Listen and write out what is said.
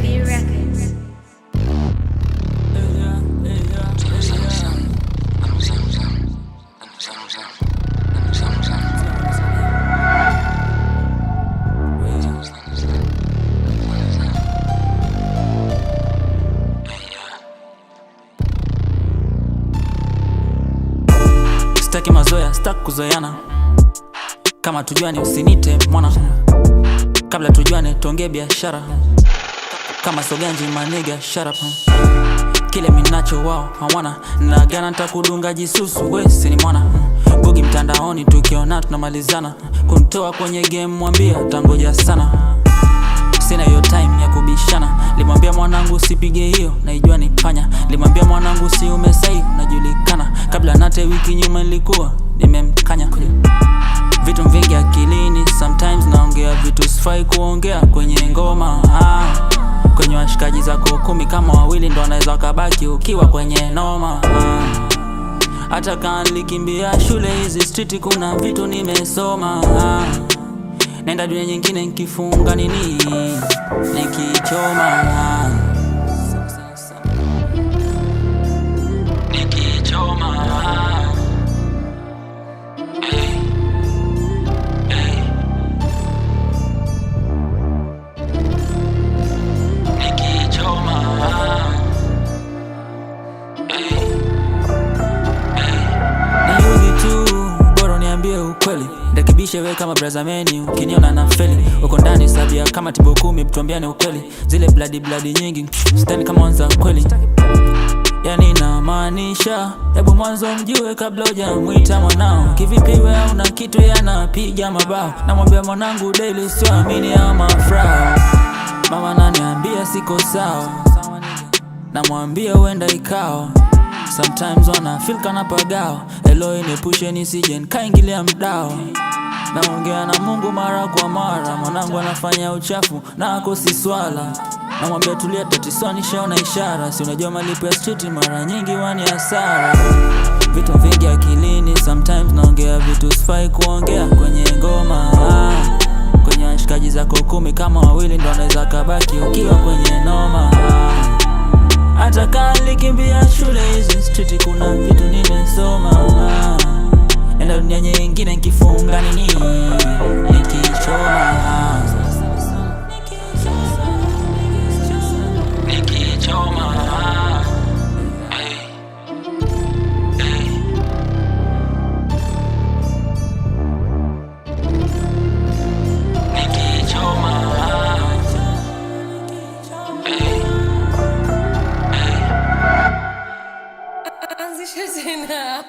B Records. Sitaki mazoea, sitaki kuzoeana. Kama tujuane usinite mwana. Kabla tujuane tuongee biashara. Kama soganji maniga shut up. Kile minacho wao hawana. Nagana nitakudunga jisusu we si ni mwana. Bugi mtandaoni tukiona tunamalizana. Kunitoa kwenye game mwambia tangoja sana. Sina hiyo time ya kubishana. Limwambia mwanangu usipige hiyo naijua ni panya. Limwambia mwanangu si umesai unajulikana. Kabla nate wiki nyuma nilikuwa nimemkanya. Vitu vingi akilini, sometimes naongea vitu sifai kuongea kwenye ngoma. Kwenye washikaji zako 10 kama wawili ndo wanaweza wakabaki ukiwa kwenye noma. Hata kama nilikimbia shule hizi street kuna vitu nimesoma. Nenda dunia nyingine nikifunga nini nikichoma. Nikichoma. Ukweli ndakibishe we kama brazameni ukiniona na feli uko ndani sabia kama tibo 10 tuambiane ukweli zile bloody nyingi stand kama wanza kweli yani namaanisha hebu mwanzo mjue kabla hujamuita mwanao kivipi we una kitu yanapiga mabao namwambia mwanangu daily siamini ama frao mama ananiambia siko sawa namwambia uenda ikao sometimes wanna feel kana pagao Elo inepushe nisije nikaingilia mdao naongea na Mungu mara kwa mara mwanangu anafanya uchafu na akosi swala namwambia tulia tatizo nishaona ishara si unajua malipo ya street mara nyingi wani hasara vitu vingi akilini sometimes naongea vitu sifai kuongea kwenye ngoma kwenye washikaji zako 10 kama wawili ndo wanaweza kabaki ukiwa kwenye noma hata kama nilikimbia shule hizi street kuna vitu nimesoma. Nenda dunia nyingine nikifunga nini nikichoma. Nikichoma. Anzisha tena.